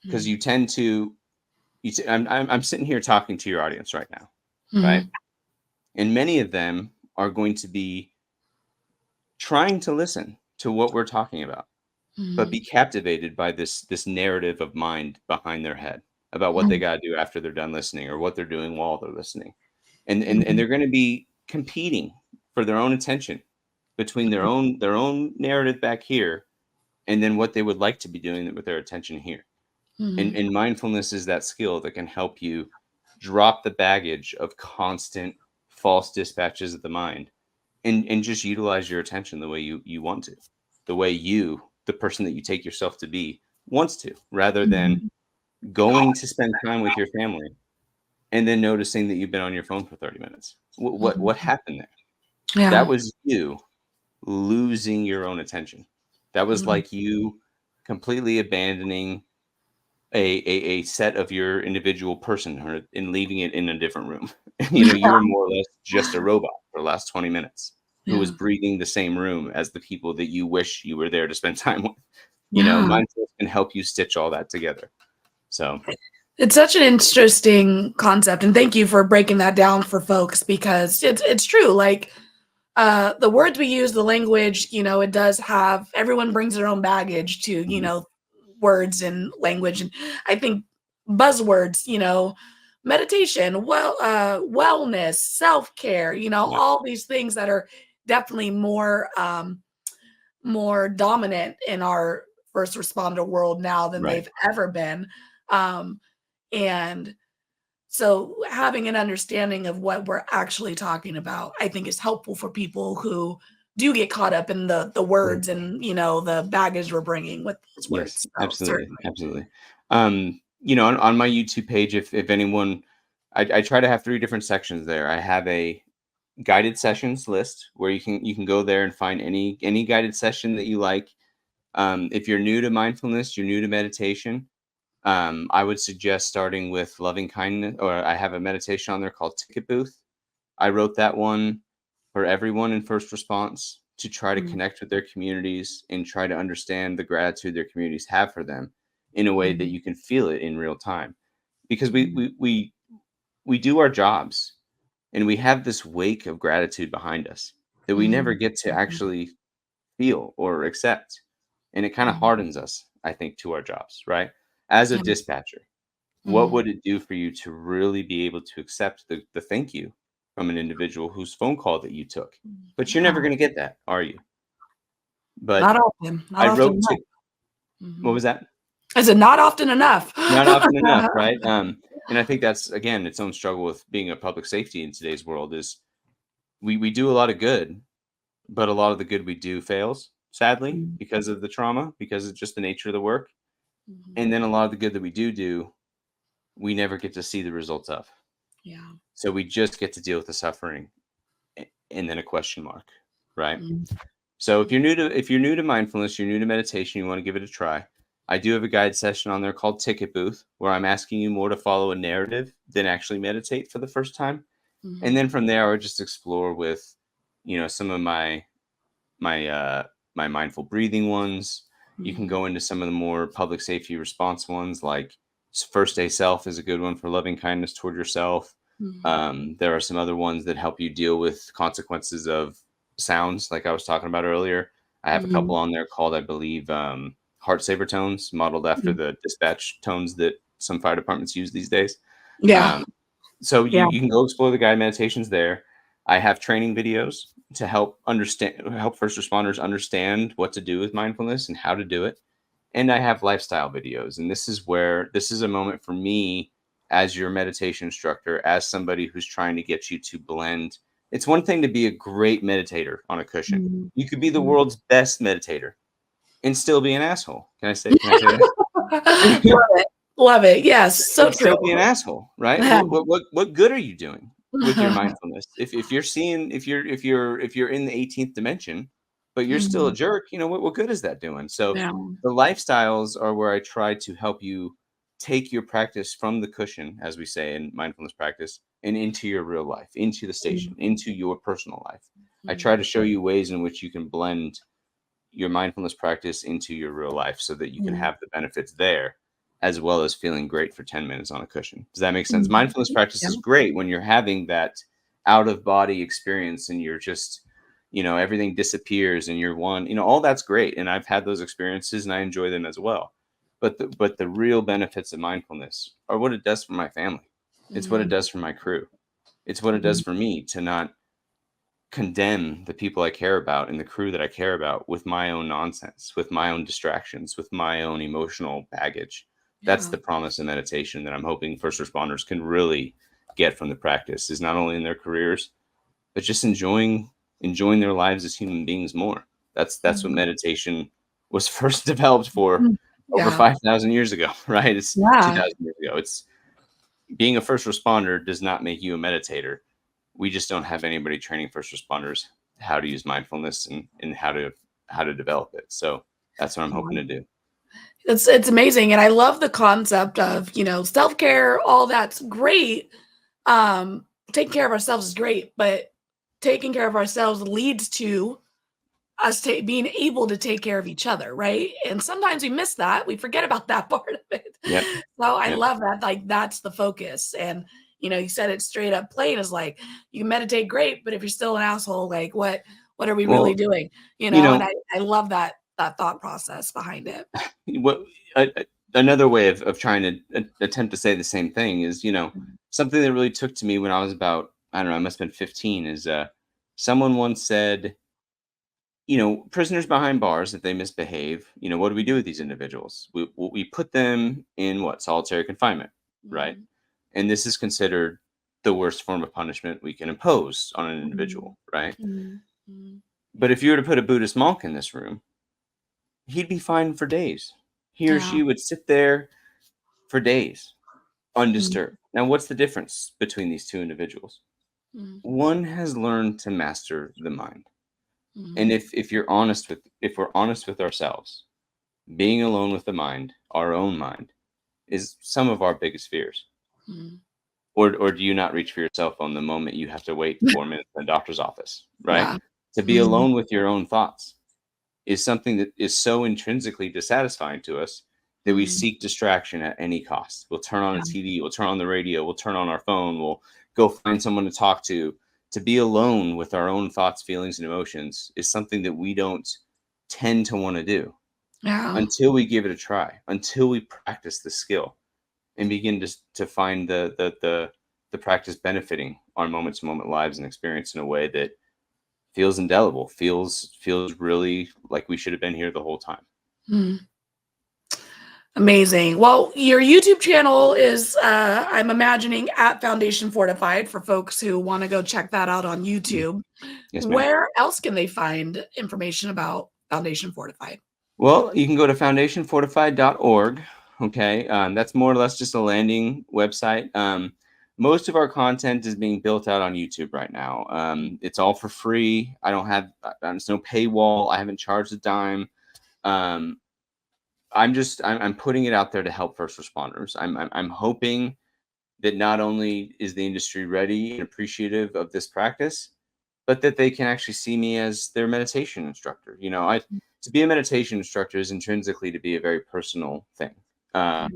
Because Mhm. you tend to, I'm sitting here talking to your audience right now, right? Mhm. And many of them are going to be trying to listen to what we're talking about, but be Mhm. captivated by this narrative of mind behind their head about what they got to do after they're done listening or what they're doing while they're listening. And Mhm. they're going to be competing for their own attention between their own narrative back here and then what they would like to be doing with their attention here. And, Mhm. and mindfulness is that skill that can help you drop the baggage of constant false dispatches of the mind and just utilize your attention the way you want to, the way the person that you take yourself to be, wants to, rather than Mhm. going to spend time with your family and then noticing that you've been on your phone for 30 minutes. What Mhm. happened there? Yeah. That was you losing your own attention. That was Mhm. like you completely abandoning a set of your individual person and leaving it in a different room. You were more or less just a robot for the last 20 minutes who was Yeah. breathing the same room as the people that you wish you were there to spend time with. Yeah. Mindfulness can help you stitch all that together. So It's such an interesting concept, and thank you for breaking that down for folks because it's true. Like the words we use, the language, it does have everyone brings their own baggage to, mhm, words and language. And I think buzzwords, meditation, wellness, self-care, yeah, all these things that are definitely more dominant in our first responder world now than right. they've ever been. Um, and so having an understanding of what we're actually talking about, I think is helpful for people who do get caught up in the Mhm. words and, the baggage we're bringing with those Yes, words. So absolutely, certainly. absolutely. On my YouTube page, if anyone, I try to have three different sections there. I have a guided sessions list where you can go there and find any guided session that you like. If you're new to mindfulness, you're new to meditation, I would suggest starting with loving kindness, or I have a meditation on there called Ticket Booth. I wrote that one for everyone in first response to try to Mhm. connect with their communities and try to understand the gratitude their communities have for them in a way that Mhm. you can feel it in real time. Because we Mhm. we we we do our jobs and we have this wake of gratitude behind us that we never Mhm. get to actually feel or accept. And it kind of Mhm. hardens us, I think, to our jobs, right? As a Yeah. dispatcher, what Mhm. would it do for you to really be able to accept the thank you from an individual whose phone call that you took? But you're Yeah. never going to get that, are you? But Not often. Not I often wrote enough. to, what Mhm. was that? I said not often enough. Not often enough, right? And I think that's again its own struggle with being a public safety in today's world is we do a lot of good, but a lot of the good we do fails, sadly, Mhm. because of the trauma, because it's just the nature of the work. Mhm. And then a lot of the good that we do, we never get to see the results of. Yeah. So we just get to deal with the suffering and then a question mark, right? Mhm. So if you're new to mindfulness, you're new to meditation, you want to give it a try. I do have a guide session on there called Ticket Booth, where I'm asking you more to follow a narrative than actually meditate for the first time. And Mhm. then from there, I would just explore with, some of my my mindful breathing ones. You can Mhm. go into some of the more public safety response ones, like first day self is a good one for loving kindness toward yourself. Mhm. There are some other ones that help you deal with consequences of sounds, like I was talking about earlier. I have a couple Mhm. on there called, I believe, heart saver tones, modeled after Mhm. the dispatch tones that some fire departments use these days. Yeah. Um, so you Yeah. you can go explore the guided meditations there. I have training videos to help first responders understand what to do with mindfulness and how to do it. And I have lifestyle videos. And this is a moment for me as your meditation instructor, as somebody who's trying to get you to blend. It's one thing to be a great meditator on a cushion. Mhm. You could be the Mhm. world's best meditator and still be an asshole. Can I say that? Love it. Love it. Yes, so And true. still be an asshole, right? Yeah. What good are you doing with your mindfulness? If you're seeing if you're in the 18th dimension, but you're still a Mhm. jerk, what good is that doing? So Yeah. the lifestyles are where I try to help you take your practice from the cushion, as we say in mindfulness practice, and into your real life, into the station, Mhm. into your personal life. I try to Mhm. show you ways in which you can blend your mindfulness practice into your real life so that you can Mhm. have the benefits there as well as feeling great for 10 minutes on a cushion. Does that make sense? Mhm. Mindfulness practice Yeah. is great when you're having that out of body experience and you're just, everything disappears and you're one, all that's great. And I've had those experiences and I enjoy them as well. But the real benefits of mindfulness are what it does for my family. It's what it Mhm. does for my crew. It's what it does Mhm. for me to not condemn the people I care about and the crew that I care about with my own nonsense, with my own distractions, with my own emotional baggage. That's Yeah. the promise of meditation that I'm hoping first responders can really get from the practice is not only in their careers, but just enjoying their lives as human beings more. That's what Mhm. meditation was first developed for Mm. over Yeah. 5,000 years ago, right? It's Yeah. 2,000 years ago. It's being a first responder does not make you a meditator. We just don't have anybody training first responders how to use mindfulness and how to develop it. So that's what I'm hoping to do. It's amazing, and I love the concept of, self-care, all that's great. Um, Taking care of ourselves is great, but taking care of ourselves leads to us being able to take care of each other, right? And sometimes we miss that. We forget about that part of it. Yep. So I Yep. love that. Like that's the focus. And you said it straight up plain is like you can meditate great, but if you're still an asshole, like what are we really Well, doing? you And know, I love that thought process behind it. what another way of trying to attempt to say the same thing is, something that really took to me when I was about, I don't know, I must have been 15 is someone once said, prisoners behind bars, if they misbehave, what do we do with these individuals? We put them in what? Solitary confinement, right? Mhm, And this is considered the worst form of punishment we can impose on an mhm, individual, right? mhm, mhm. But if you were to put a Buddhist monk in this room, he'd be fine for days. He or Yeah. she would sit there for days, Mhm, undisturbed. Now, what's the difference between these two individuals? mhm, One has learned to master the mind. And mhm, if we're honest with ourselves, being alone with the mind, our own mind, is some of our biggest fears. mhm. Or do you not reach for your cell phone the moment you have to wait 4 minutes in a doctor's office, right? Yeah. To be Mhm, alone with your own thoughts is something that is so intrinsically dissatisfying to us. that we seek distraction at any cost. We'll turn on a TV, we'll turn on the radio, we'll turn on our phone, we'll go find someone to talk to. To be alone with our own thoughts, feelings, and emotions is something that we don't tend to want to do until we give it a try, until we practice the skill and begin to find the practice benefiting our moment to moment lives and experience in a way that feels indelible, feels really like we should have been here the whole time. Amazing. Well, your YouTube channel is, I'm imagining, at Foundation Fortified for folks who want to go check that out on YouTube. Yes, ma'am. Where else can they find information about Foundation Fortified? Well, you can go to foundationfortified.org. Okay. That's more or less just a landing website. Most of our content is being built out on YouTube right now. It's all for free. I don't have, there's no paywall. I haven't charged a dime. I'm putting it out there to help first responders. I'm hoping that not only is the industry ready and appreciative of this practice, but that they can actually see me as their meditation instructor. To be a meditation instructor is intrinsically to be a very personal thing. I'm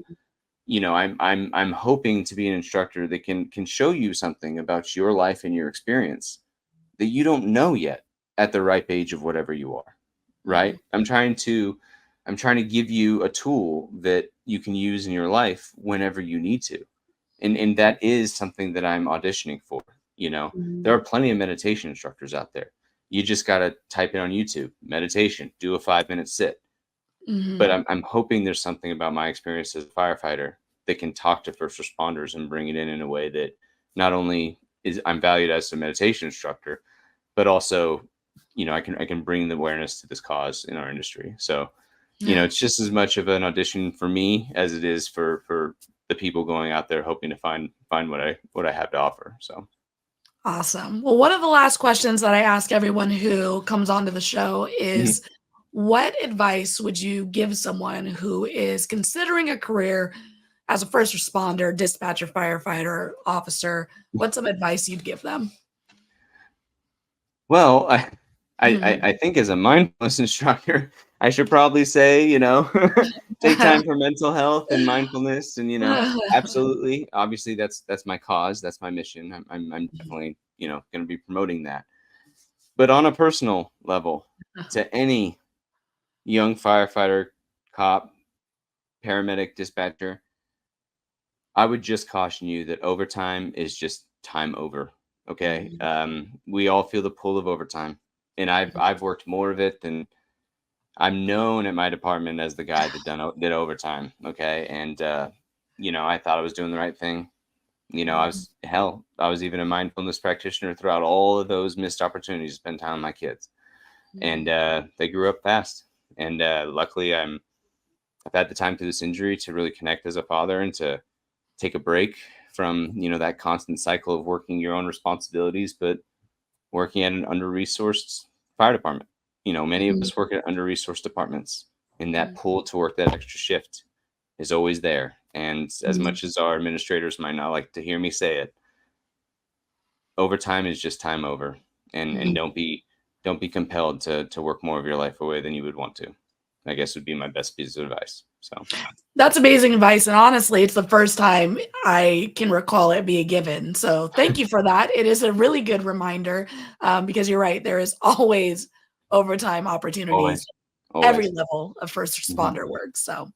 hoping to be an instructor that can show you something about your life and your experience that you don't know yet at the ripe age of whatever you are. Right? I'm trying to give you a tool that you can use in your life whenever you need to. And that is something that I'm auditioning for. There are plenty of meditation instructors out there. You just got to type it on YouTube, meditation, do a 5-minute sit. But I'm hoping there's something about my experience as a firefighter that can talk to first responders and bring it in a way that not only is I'm valued as a meditation instructor, but also, I can bring the awareness to this cause in our industry. So, it's just as much of an audition for me as it is for the people going out there hoping to find what I have to offer. So awesome. Well, one of the last questions that I ask everyone who comes onto the show is, what advice would you give someone who is considering a career as a first responder, dispatcher, firefighter, officer? What's some advice you'd give them? Well, I think as a mindfulness instructor, I should probably say, take time for mental health and mindfulness, and absolutely, obviously, that's my cause, that's my mission. I'm definitely going to be promoting that. But on a personal level, to any young firefighter, cop, paramedic, dispatcher, I would just caution you that overtime is just time over. Okay, we all feel the pull of overtime, and I've worked more of it than I'm known at my department as the guy that did overtime. Okay. And, I thought I was doing the right thing. I was even a mindfulness practitioner throughout all of those missed opportunities to spend time with my kids. And they grew up fast. And luckily, I've had the time through this injury to really connect as a father and to take a break from, that constant cycle of working your own responsibilities, but working at an under-resourced fire department. Many of us work at under-resourced departments, and that pull to work that extra shift is always there. And as much as our administrators might not like to hear me say it, overtime is just time over. And don't be compelled to work more of your life away than you would want to, I guess would be my best piece of advice. So that's amazing advice. And honestly, it's the first time I can recall it being given. So thank you for that. It is a really good reminder, because you're right. There is always overtime opportunities at every level of first responder work. So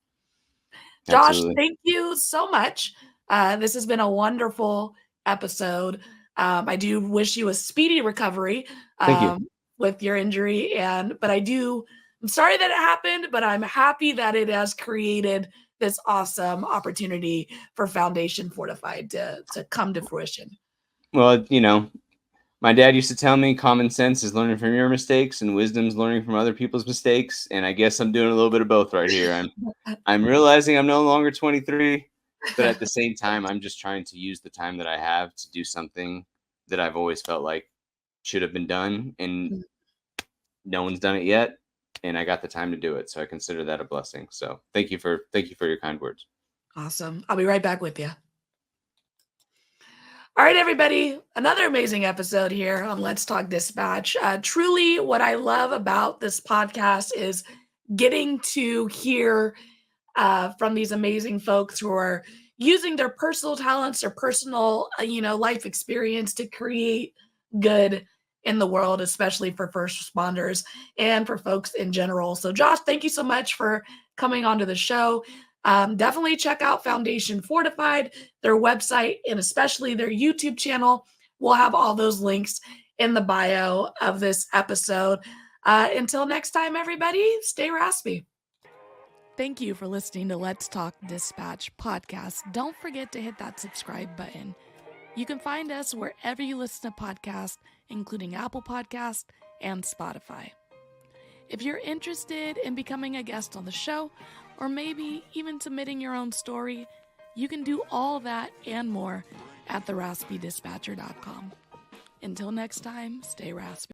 Josh, absolutely. Thank you so much. This has been a wonderful episode. I do wish you a speedy recovery with your injury. But I'm sorry that it happened, but I'm happy that it has created this awesome opportunity for Foundation Fortified to come to fruition. Well, my dad used to tell me common sense is learning from your mistakes and wisdom's learning from other people's mistakes. And I guess I'm doing a little bit of both right here. I'm realizing I'm no longer 23, but at the same time, I'm just trying to use the time that I have to do something that I've always felt like should have been done. And no one's done it yet. And I got the time to do it. So I consider that a blessing. So thank you for your kind words. Awesome. I'll be right back with you. All right, everybody, another amazing episode here on Let's Talk Dispatch. Truly, what I love about this podcast is getting to hear from these amazing folks who are using their personal talents, their personal, life experience to create good in the world, especially for first responders and for folks in general. So Josh, thank you so much for coming onto the show. Definitely check out Foundation Fortified, their website, and especially their YouTube channel. We'll have all those links in the bio of this episode. Until next time, everybody, stay raspy. Thank you for listening to Let's Talk Dispatch podcast. Don't forget to hit that subscribe button. You can find us wherever you listen to podcasts, including Apple Podcasts and Spotify. If you're interested in becoming a guest on the show, or maybe even submitting your own story, you can do all that and more at theraspydispatcher.com. Until next time, stay raspy.